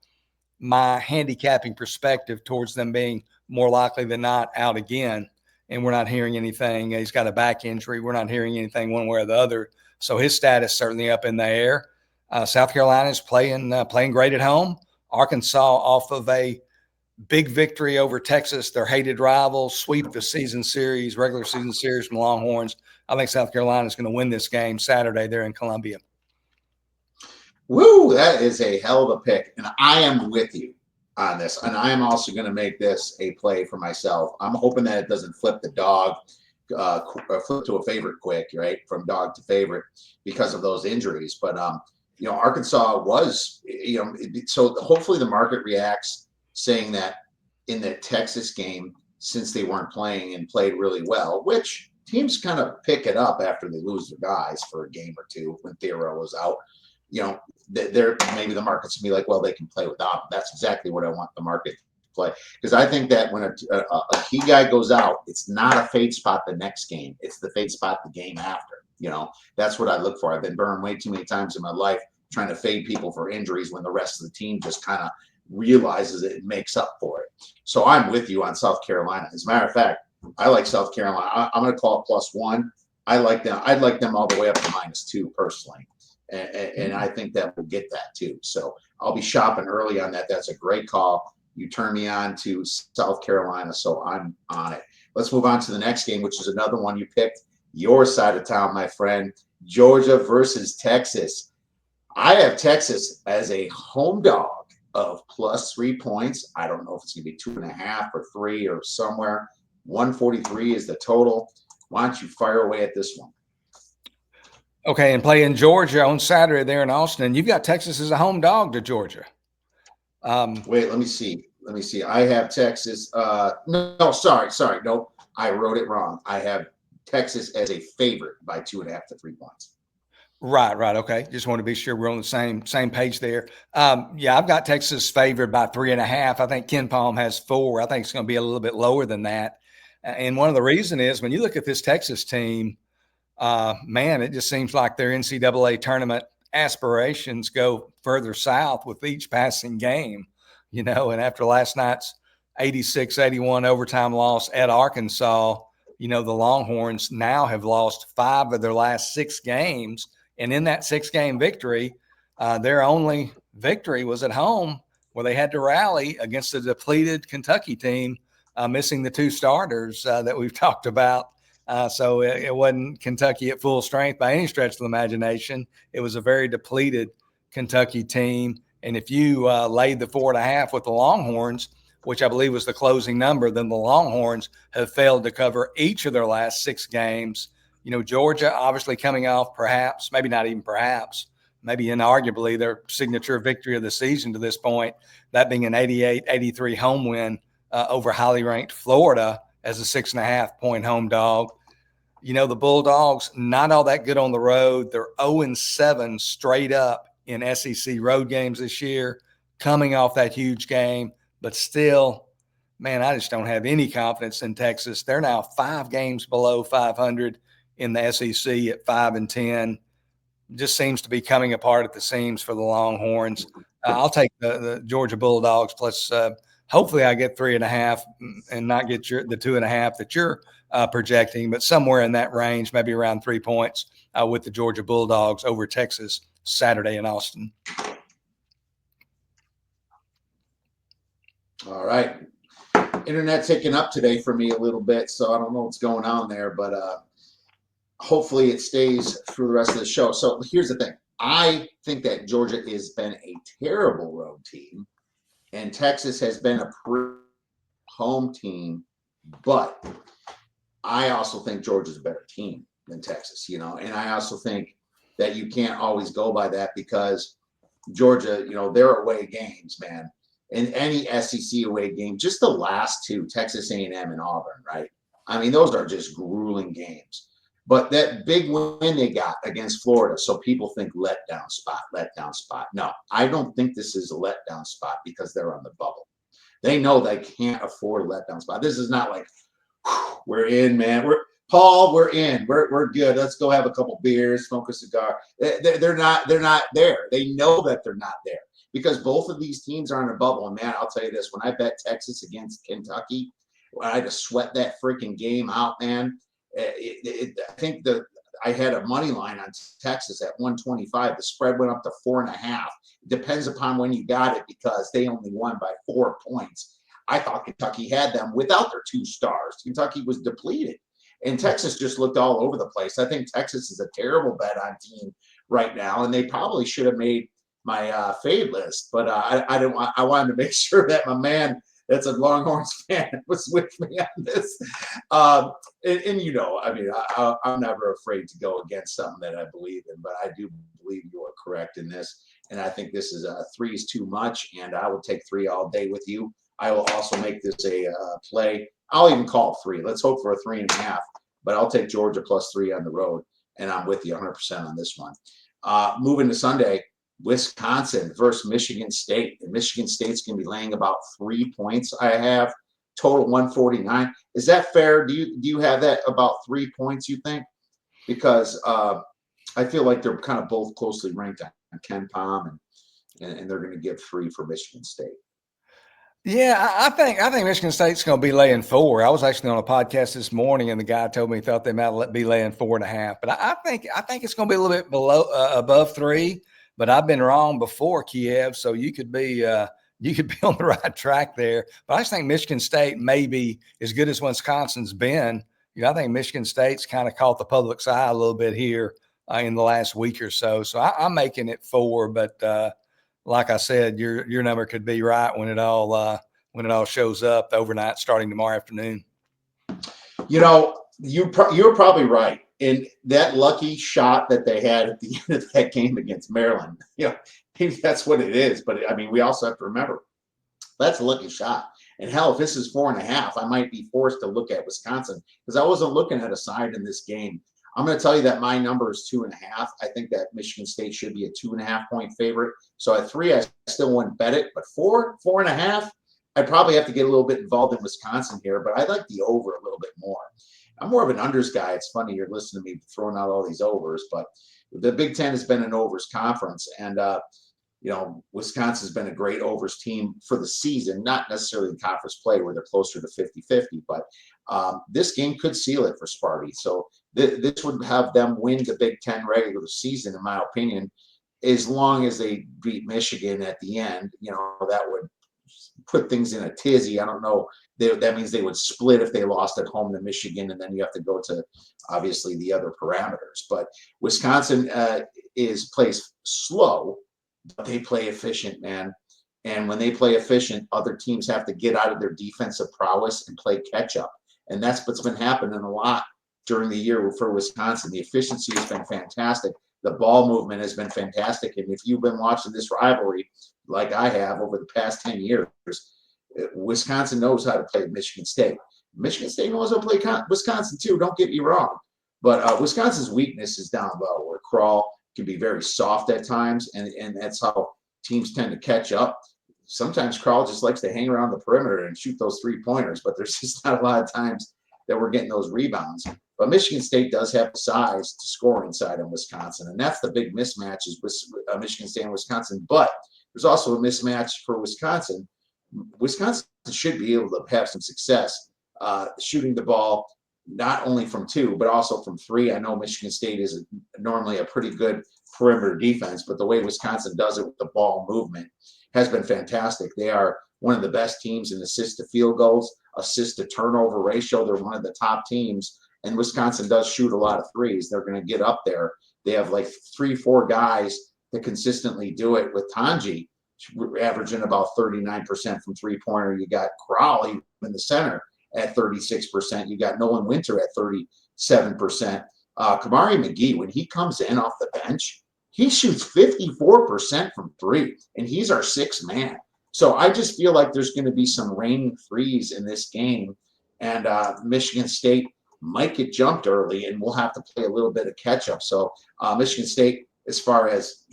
my handicapping perspective towards them being more likely than not out again. And we're not hearing anything. He's got a back injury. We're not hearing anything one way or the other. So his status certainly up in the air. South Carolina is playing great at home. Arkansas off of a big victory over Texas, their hated rival, sweep the regular season series from Longhorns. I think South Carolina is going to win this game Saturday there in Columbia. Woo, that is a hell of a pick. And I am with you on this. And I am also going to make this a play for myself. I'm hoping that it doesn't flip the dog, flip to a favorite quick, right? From dog to favorite because of those injuries. But, Arkansas was, so hopefully the market reacts saying that in the Texas game, since they weren't playing and played really well, which teams kind of pick it up after they lose their guys for a game or two when Thero was out. Maybe the market's gonna be like, well, they can play without him. That's exactly what I want the market to play, because I think that when a key guy goes out, it's not a fade spot the next game. It's the fade spot the game after. That's what I look for. I've been burned way too many times in my life trying to fade people for injuries when the rest of the team just kind of realizes it and makes up for it. So I'm with you on South Carolina. As a matter of fact, I like South Carolina. I'm going to call it +1. I like them. I'd like them all the way up to -2 personally. And I think that we'll get that too. So, I'll be shopping early on that. That's a great call. You turn me on to South Carolina, so I'm on it. Let's move on to the next game, which is another one you picked. Your side of town, my friend. Georgia versus Texas. I have Texas as a home dog of plus 3 points. I don't know if it's going to be 2.5 or 3 or somewhere. 143 is the total. Why don't you fire away at this one? Okay, and playing Georgia on Saturday there in Austin. You've got Texas as a home dog to Georgia. Wait, let me see. I have Texas. No, sorry. No, I wrote it wrong. I have Texas as a favorite by 2.5 to 3 points. Right. Okay. Just want to be sure we're on the same page there. Yeah, I've got Texas favored by 3.5. I think Ken Palm has 4. I think it's going to be a little bit lower than that. And one of the reasons is when you look at this Texas team, man, it just seems like their NCAA tournament aspirations go further south with each passing game, and after last night's 86-81 overtime loss at Arkansas, the Longhorns now have lost 5 of their last 6 games. And in that 6-game victory, their only victory was at home where they had to rally against a depleted Kentucky team, missing the 2 starters that we've talked about. So it wasn't Kentucky at full strength by any stretch of the imagination. It was a very depleted Kentucky team. And if you laid the 4.5 with the Longhorns, which I believe was the closing number, then the Longhorns have failed to cover each of their last 6 games. Georgia obviously coming off maybe inarguably their signature victory of the season to this point, that being an 88-83 home win over highly ranked Florida as a 6.5-point home dog. The Bulldogs, not all that good on the road. They're 0-7 straight up in SEC road games this year, coming off that huge game. But still, man, I just don't have any confidence in Texas. They're now 5 games below 500 in the SEC at 5-10. Just seems to be coming apart at the seams for the Longhorns. I'll take the Georgia Bulldogs plus hopefully I get 3.5 and not get the 2.5 that you're projecting, but somewhere in that range, maybe around 3 points with the Georgia Bulldogs over Texas Saturday in Austin. All right. Internet's ticking up today for me a little bit, so I don't know what's going on there, but hopefully it stays through the rest of the show. So here's the thing. I think that Georgia has been a terrible road team, and Texas has been a home team, but I also think Georgia's a better team than Texas, and I also think that you can't always go by that because Georgia, their away games, man, in any SEC away game, just the last 2, Texas A&M and Auburn, right? I mean, those are just grueling games. But that big win they got against Florida, so people think letdown spot. No, I don't think this is a letdown spot because they're on the bubble. They know they can't afford a letdown spot. This is not like, we're in, man. We're in. We're good. Let's go have a couple beers, smoke a cigar. They're not there. They know that they're not there because both of these teams are in a bubble. And man, I'll tell you this: when I bet Texas against Kentucky, I had to sweat that freaking game out, man. I think I had a money line on Texas at 125. The spread went up to 4.5. It depends upon when you got it because they only won by 4 points. I thought Kentucky had them without their 2 stars. Kentucky was depleted, and Texas just looked all over the place. I think Texas is a terrible bet on team right now, and they probably should have made my fade list, but I didn't want. I wanted to make sure that my man that's a Longhorns fan was with me on this. And I mean, I'm never afraid to go against something that I believe in, but I do believe you are correct in this. And I think this is 3 is too much, and I will take 3 all day with you. I will also make this a play. I'll even call 3. Let's hope for a 3.5, but I'll take Georgia plus 3 on the road, and I'm with you 100% on this one. Moving to Sunday, Wisconsin versus Michigan State. And Michigan State's going to be laying about 3 points. I have total 149. Is that fair? Do you have that about 3 points, you think? Because I feel like they're kind of both closely ranked on Ken Palm, and they're going to give 3 for Michigan State. Yeah, I think Michigan State's going to be laying 4. I was actually on a podcast this morning, and the guy told me he thought they might be laying 4.5. But I think it's going to be a little bit above 3. but I've been wrong before, Kiev. So you could be on the right track there. But I just think Michigan State may be as good as Wisconsin's been. I think Michigan State's kind of caught the public's eye a little bit here in the last week or so. So I'm making it 4, but like I said, your number could be right when it all shows up overnight starting tomorrow afternoon. You're probably right. And that lucky shot that they had at the end of that game against Maryland, maybe that's what it is. But I mean, we also have to remember that's a lucky shot. And hell, if this is 4.5, I might be forced to look at Wisconsin because I wasn't looking at a side in this game. I'm going to tell you that my number is 2.5. I think that Michigan State should be a 2.5-point favorite. So at 3, I still wouldn't bet it. But 4.5, I'd probably have to get a little bit involved in Wisconsin here. But I like the over a little bit more. I'm more of an unders guy. It's funny you're listening to me throwing out all these overs, but the Big Ten has been an overs conference, and Wisconsin's been a great overs team for the season, not necessarily in conference play where they're closer to 50-50, but this game could seal it for Sparty. So this would have them win the Big Ten regular season, in my opinion, as long as they beat Michigan at the end. That would put things in a tizzy. I don't know. That means they would split if they lost at home to Michigan, and then you have to go to obviously the other parameters. But Wisconsin plays slow, but they play efficient, man. And when they play efficient, other teams have to get out of their defensive prowess and play catch up. And that's what's been happening a lot during the year for Wisconsin. The efficiency has been fantastic. The ball movement has been fantastic. And if you've been watching this rivalry like I have over the past 10 years, Wisconsin knows how to play Michigan State. Michigan State knows how to play Wisconsin too. Don't get me wrong. But Wisconsin's weakness is down low, where crawl can be very soft at times, and that's how teams tend to catch up. Sometimes Crawl just likes to hang around the perimeter and shoot those 3-pointers, but there's just not a lot of times that we're getting those rebounds. But Michigan State does have the size to score inside in Wisconsin, and that's the big mismatch is with Michigan State and Wisconsin. But there's also a mismatch for Wisconsin. Wisconsin should be able to have some success shooting the ball, not only from 2, but also from 3. I know Michigan State is normally a pretty good perimeter defense, but the way Wisconsin does it with the ball movement has been fantastic. They are one of the best teams in assist to field goals, assist to turnover ratio. They're one of the top teams, and Wisconsin does shoot a lot of threes. They're going to get up there. They have like 3-4 guys that consistently do it with Tanji, averaging about 39% from 3-pointer. You got Crowley in the center at 36%. You got Nolan Winter at 37%. Kamari McGee, when he comes in off the bench, he shoots 54% from 3, and he's our 6th man. So I just feel like there's going to be some raining threes in this game, and Michigan State might get jumped early, and we'll have to play a little bit of catch up. So Michigan State, as far as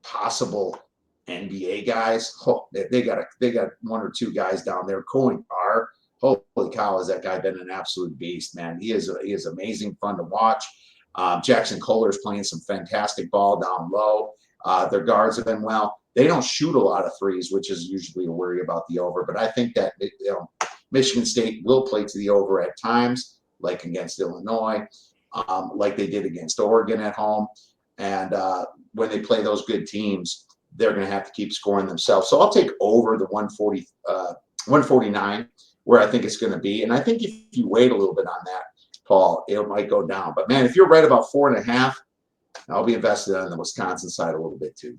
possible NBA guys, they got 1 or 2 guys down there. Cohen Carr, holy cow, has that guy been an absolute beast, man. He is amazing fun to watch. Jackson Kohler's playing some fantastic ball down low. Their guards have been well. They don't shoot a lot of threes, which is usually a worry about the over. But I think that Michigan State will play to the over at times, like against Illinois, like they did against Oregon at home. And when they play those good teams, they're going to have to keep scoring themselves. So I'll take over the 149, where I think it's going to be. And I think if you wait a little bit on that, Paul, it might go down. But, man, if you're right about 4.5, I'll be invested on the Wisconsin side a little bit too.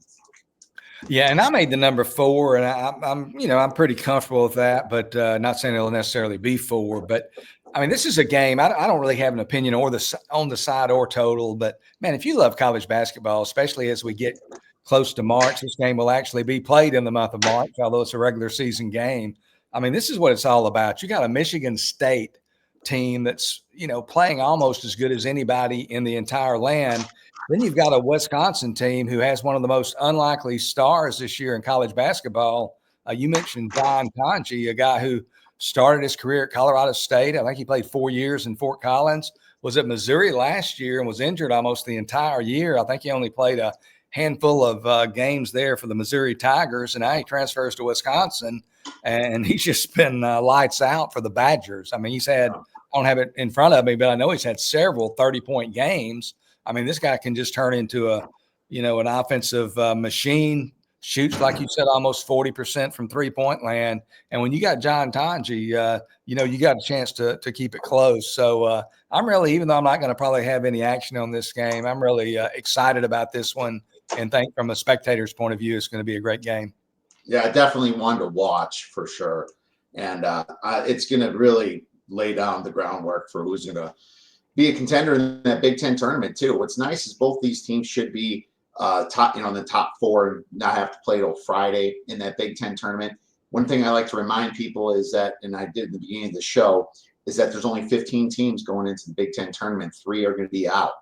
Yeah, and I made the number 4, and I'm pretty comfortable with that, but not saying it'll necessarily be 4. But, I mean, this is a game. I don't really have an opinion on the side or total. But, man, if you love college basketball, especially as we get close to March, this game will actually be played in the month of March, although it's a regular season game. I mean, this is what it's all about. You got a Michigan State team that's, playing almost as good as anybody in the entire land. Then you've got a Wisconsin team who has one of the most unlikely stars this year in college basketball. You mentioned Don Conji, a guy who started his career at Colorado State. I think he played 4 years in Fort Collins, was at Missouri last year and was injured almost the entire year. I think he only played a handful of games there for the Missouri Tigers, and now he transfers to Wisconsin, and he's just been lights out for the Badgers. I mean, he's had – I don't have it in front of me, but I know he's had several 30-point games. I mean, this guy can just turn into an offensive machine. Shoots, like you said, almost 40% from 3-point land. And when you got John Tonji, you got a chance to keep it close. So I'm really, even though I'm not going to probably have any action on this game, I'm really excited about this one and think from a spectator's point of view, it's going to be a great game. Yeah, definitely one to watch for sure. And it's going to really lay down the groundwork for who's going to be a contender in that Big Ten tournament too. What's nice is both these teams should be top, in the top four, and not have to play till Friday in that Big Ten tournament. One thing I like to remind people is that, and I did at the beginning of the show, is that there's only 15 teams going into the Big Ten tournament. 3 are going to be out.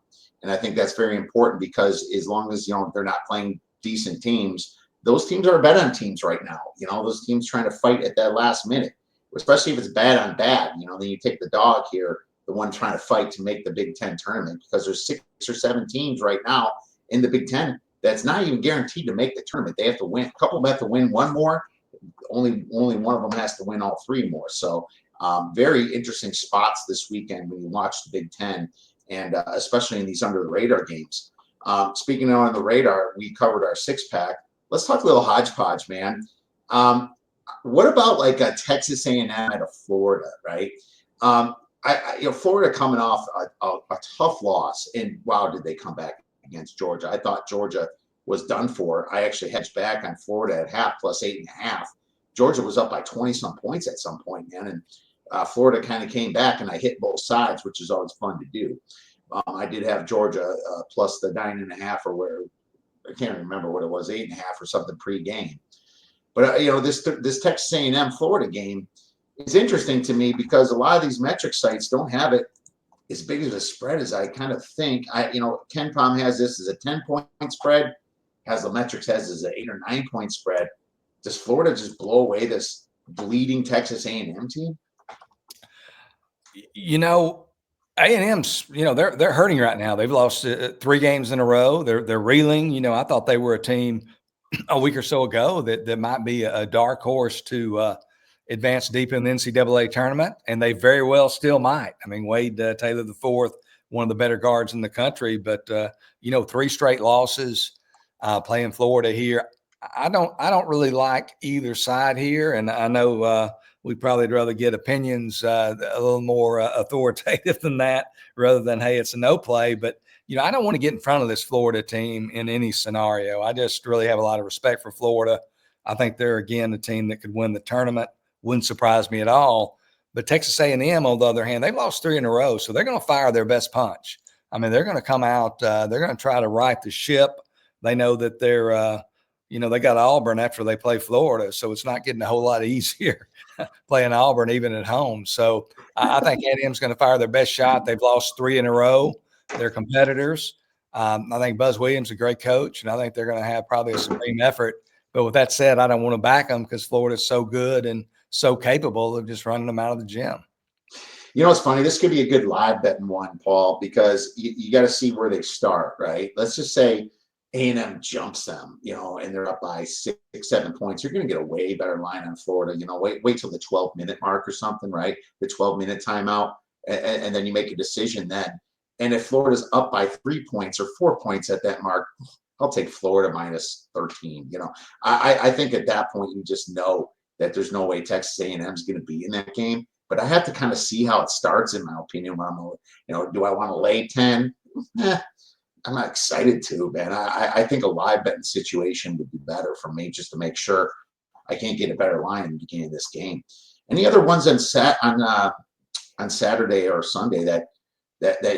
And I think that's very important because as long as, they're not playing decent teams, those teams are bet on teams right now. Those teams trying to fight at that last minute, especially if it's bad on bad. Then you take the dog here, the one trying to fight to make the Big Ten tournament, because there's 6 or 7 teams right now in the Big Ten that's not even guaranteed to make the tournament. They have to win. A couple of them have to win one more. Only one of them has to win all 3 more. So very interesting spots this weekend when you watch the Big Ten, and especially in these under the radar games. Speaking of on the radar, we covered our 6-pack. Let's talk a little hodgepodge, man. What about like a Texas A&M at a Florida, right? Florida coming off a tough loss, and wow, did they come back against Georgia? I thought Georgia was done for. I actually hedged back on Florida at half plus 8.5. Georgia was up by 20-some points at some point, man, and Florida kind of came back, and I hit both sides, which is always fun to do. I did have Georgia plus the 9.5, or where I can't remember what it was, 8.5 or something pre-game. But this Texas A&M Florida game is interesting to me because a lot of these metric sites don't have it as big as a spread as I kind of think. Ken Pom has this as a 10-point spread, has the metrics has as an 8 or 9-point spread. Does Florida just blow away this bleeding Texas A&M team? A&M's, they're hurting right now. They've lost 3 games in a row. They're reeling. I thought they were a team a week or so ago that might be a dark horse to advance deep in the NCAA tournament, and they very well still might. I mean, Wade Taylor IV, one of the better guards in the country, but 3 straight losses playing Florida here. I don't really like either side here, and I know we'd probably rather get opinions a little more authoritative than that, rather than, hey, it's a no play. But I don't want to get in front of this Florida team in any scenario. I just really have a lot of respect for Florida. I think they're, again, a team that could win the tournament. Wouldn't surprise me at all. But Texas A&M, on the other hand, they've lost 3 in a row, so they're going to fire their best punch. I mean, they're going to come out, they're going to try to right the ship. They know that they're they got Auburn after they play Florida, so it's not getting a whole lot easier playing Auburn even at home. So I think A&M's going to fire their best shot. They've lost 3 in a row. They're competitors. I think Buzz Williams is a great coach, and I think they're going to have probably a supreme effort. But with that said, I don't want to back them because Florida's so good and so capable of just running them out of the gym. It's funny. This could be a good live betting one, Paul, because you got to see where they start, right? Let's just say A&M jumps them, and they're up by 6, 7 points. You're going to get a way better line on Florida. Wait till the 12-minute mark or something, right? The 12-minute timeout, and then you make a decision then. And if Florida's up by 3 points or 4 points at that mark, I'll take Florida minus 13. I think at that point you just know that there's no way Texas A&M is going to be in that game. But I have to kind of see how it starts, in my opinion. Do I want to lay 10? I'm not excited to, man. I think a live betting situation would be better for me, just to make sure I can't get a better line in the beginning of this game. Any other ones on Saturday or Sunday that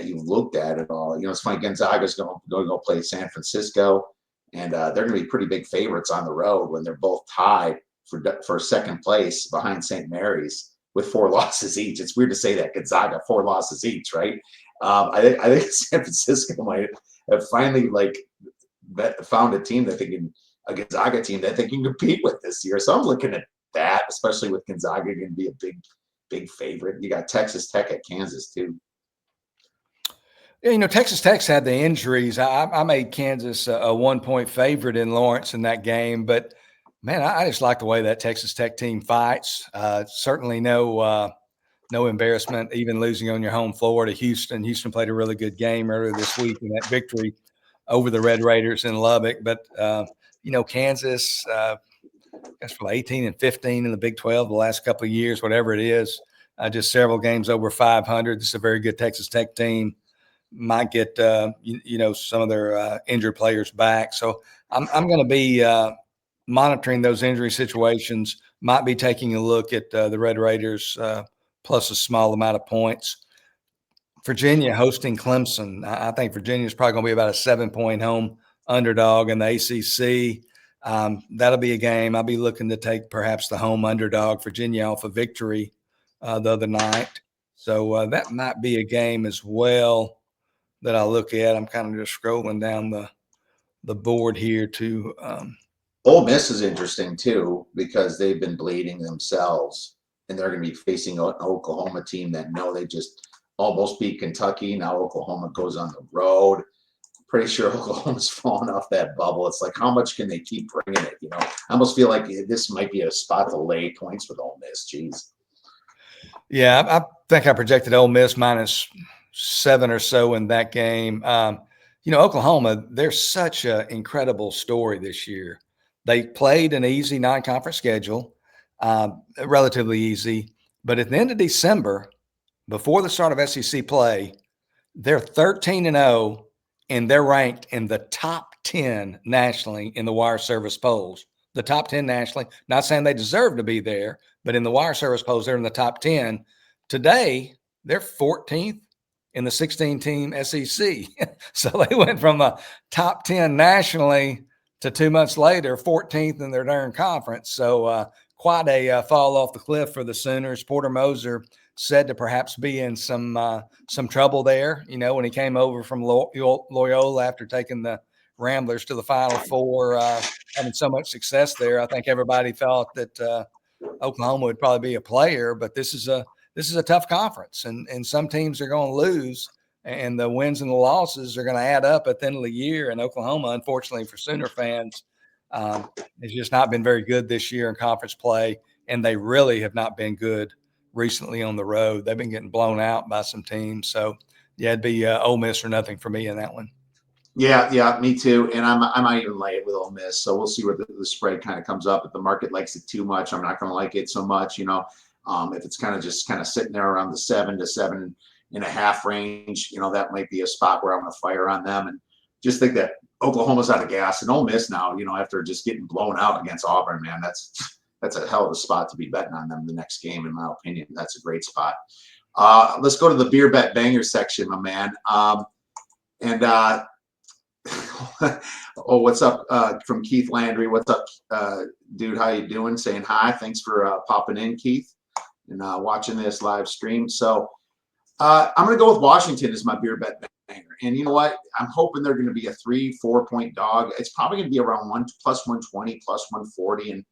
you've looked at at all? It's funny. Gonzaga's going to go play San Francisco, and they're going to be pretty big favorites on the road when they're both tied for second place behind St. Mary's with 4 losses each. It's weird to say that Gonzaga 4 losses each, right? I think San Francisco might have finally found a team a Gonzaga team that they can compete with this year. So I'm looking at that, especially with Gonzaga going to be a big favorite. You got Texas Tech at Kansas too. Yeah, Texas Tech's had the injuries. I made Kansas a 1-point favorite in Lawrence in that game, but man, I just like the way that Texas Tech team fights. Certainly no embarrassment, even losing on your home floor to Houston. Houston played a really good game earlier this week in that victory over the Red Raiders in Lubbock. But, Kansas, guess for 18 and 15 in the Big 12 the last couple of years, whatever it is, just several games over 500. This is a very good Texas Tech team. Might get, some of their injured players back. So I'm going to be monitoring those injury situations, might be taking a look at the Red Raiders plus a small amount of points. Virginia hosting Clemson. I think Virginia is probably going to be about a 7-point home underdog in the ACC. That'll be a game. I'll be looking to take perhaps the home underdog, Virginia, off a victory the other night. So that might be a game as well that I look at. I'm kind of just scrolling down the board here to Ole Miss is interesting too because they've been bleeding themselves, and they're going to be facing an Oklahoma team that they just almost beat Kentucky. Now Oklahoma goes on the road. Pretty sure Oklahoma's falling off that bubble. It's like, how much can they keep bringing it? I almost feel like this might be a spot to lay points with Ole Miss. Jeez. Yeah, I think I projected Ole Miss -7 or so in that game. Oklahoma, they're such an incredible story this year. They played an easy non-conference schedule, relatively easy. But at the end of December, before the start of SEC play, they're 13-0, and they're ranked in the top 10 nationally in the wire service polls. The top 10 nationally. Not saying they deserve to be there, but in the wire service polls, they're in the top 10. Today, they're 14th in the 16-team SEC. So they went from a top 10 nationally to 2 months later, 14th in their darn conference. So quite a fall off the cliff for the Sooners. Porter Moser said to perhaps be in some trouble there, when he came over from Loyola after taking the Ramblers to the Final Four, having so much success there. I think everybody thought that Oklahoma would probably be a player, but this is a tough conference, and some teams are going to lose, and the wins and the losses are going to add up at the end of the year. And Oklahoma, unfortunately for Sooner fans, has just not been very good this year in conference play, and they really have not been good recently on the road. They've been getting blown out by some teams. So, yeah, it'd be Ole Miss or nothing for me in that one. Yeah, me too. And I might even lay it with Ole Miss. So we'll see where the spread kind of comes up. If the market likes it too much, I'm not going to like it so much. If it's kind of sitting there around the 7 to 7.5 range, that might be a spot where I'm going to fire on them. And just think that Oklahoma's out of gas, and Ole Miss now, after just getting blown out against Auburn, man, that's a hell of a spot to be betting on them the next game, in my opinion. That's a great spot. Let's go to the beer bet banger section, my man. Oh, what's up from Keith Landry? What's up, dude? How you doing? Saying hi. Thanks for popping in, Keith, and watching this live stream. So I'm going to go with Washington as my beer bet banger. And you know what? I'm hoping they're going to be a 3-4 point dog. It's probably going to be around plus 120, plus 140. And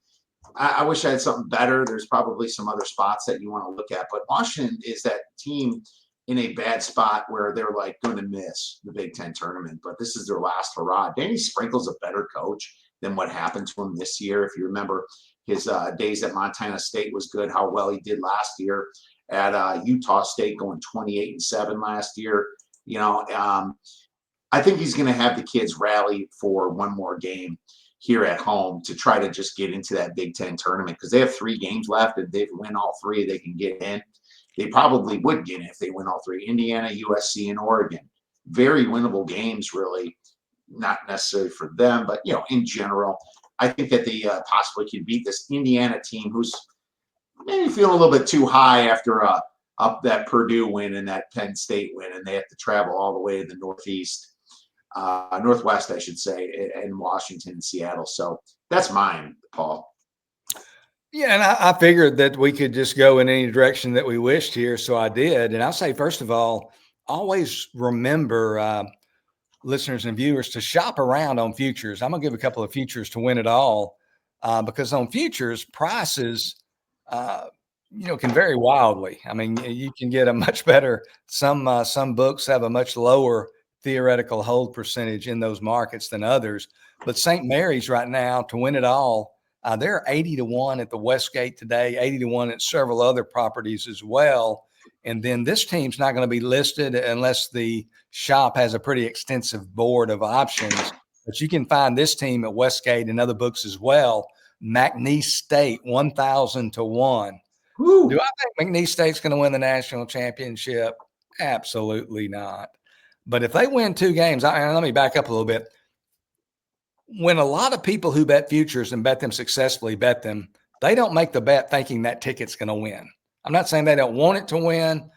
I wish I had something better. There's probably some other spots that you want to look at. But Washington is that team in a bad spot where they're like going to miss the Big Ten tournament, but this is their last hurrah. Danny Sprinkle's a better coach than what happened to him this year. If you remember his days at Montana State was good, how well he did last year at Utah State, going 28-7 last year. I think he's going to have the kids rally for one more game here at home to try to just get into that Big Ten tournament, because they have 3 games left. If they win all 3, they can get in. They probably would get in if they win all 3. Indiana, USC, and Oregon. Very winnable games, really. Not necessarily for them, but, in general, I think that they possibly can beat this Indiana team who's maybe feeling a little bit too high after up that Purdue win and that Penn State win, and they have to travel all the way to the Northwest, I should say, in Washington and Seattle. So that's mine, Paul. Yeah, and I figured that we could just go in any direction that we wished here, so I did. And I'll say, first of all, always remember, listeners and viewers, to shop around on futures. I'm going to give a couple of futures to win it all, because on futures, prices, can vary wildly. I mean, you can get a much better – some books have a much lower theoretical hold percentage in those markets than others. But St. Mary's right now, to win it all, they're 80-1 at the Westgate today, 80-1 at several other properties as well. And then this team's not going to be listed unless the shop has a pretty extensive board of options. But you can find this team at Westgate and other books as well. McNeese State, 1,000 to 1. Woo. Do I think McNeese State's going to win the national championship? Absolutely not. But if they win 2 games, let me back up a little bit. When a lot of people who bet futures and bet them successfully bet them, they don't make the bet thinking that ticket's going to win. I'm not saying they don't want it to win,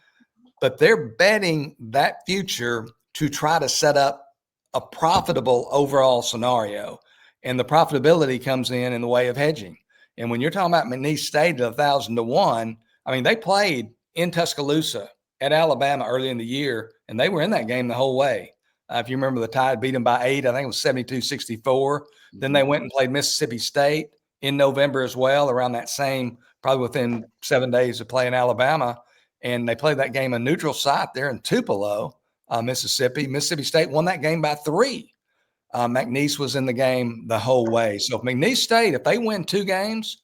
but they're betting that future to try to set up a profitable overall scenario. And the profitability comes in the way of hedging. And when you're talking about McNeese State at 1,000 to 1, I mean, they played in Tuscaloosa at Alabama early in the year, and they were in that game the whole way. If you remember, the Tide beat them by 8. I think it was 72-64. Then they went and played Mississippi State in November as well, around that same, probably within 7 days of playing Alabama. And they played that game a neutral site there in Tupelo, Mississippi. Mississippi State won that game by 3. McNeese was in the game the whole way. So if McNeese State, if they win 2 games,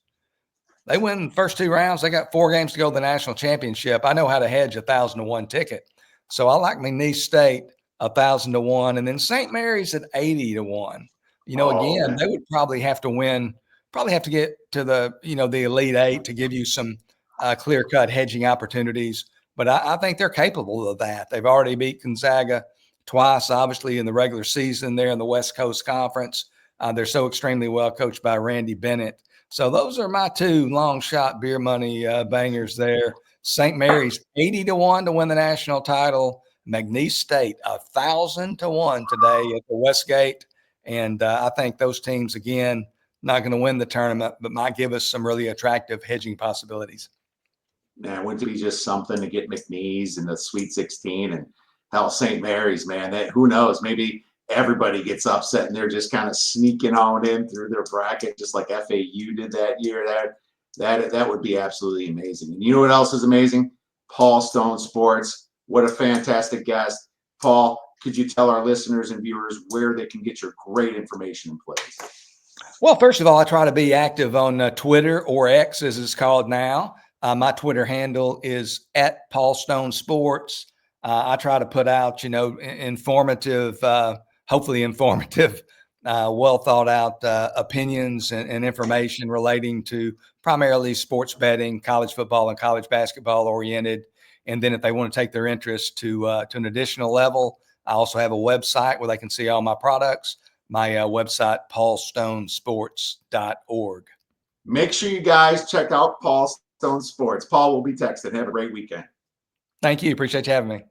they win the first 2 rounds, they got 4 games to go to the national championship. I know how to hedge 1,000 to 1 ticket. So I like McNeese State 1,000 to 1, and then St. Mary's at 80 to 1. Again, they would probably have to win, probably have to get to the Elite 8 to give you some clear-cut hedging opportunities. But I think they're capable of that. They've already beat Gonzaga twice, obviously, in the regular season there in the West Coast Conference. They're so extremely well coached by Randy Bennett. So those are my 2 long shot beer money bangers there. St. Mary's 80 to 1 to win the national title. McNeese State 1,000 to 1 today at the Westgate. And I think those teams, again, not going to win the tournament, but might give us some really attractive hedging possibilities. Man, wouldn't it be just something to get McNeese in the Sweet 16 and hell, St. Mary's, man, that who knows, maybe everybody gets upset and they're just kind of sneaking on in through their bracket, just like FAU did that year. That would be absolutely amazing. And you know what else is amazing? Paul Stone Sports. What a fantastic guest. Paul, could you tell our listeners and viewers where they can get your great information and plays? Well, first of all, I try to be active on Twitter, or X as it's called now. My Twitter handle is at Paul Stone Sports. I try to put out, informative, hopefully informative, well thought out opinions and information relating to primarily sports betting, college football and college basketball oriented. And then if they want to take their interest to an additional level, I also have a website where they can see all my products. My website, paulstonesports.org. Make sure you guys check out Paul Stone Sports. Paul will be texting. Have a great weekend. Thank you. Appreciate you having me.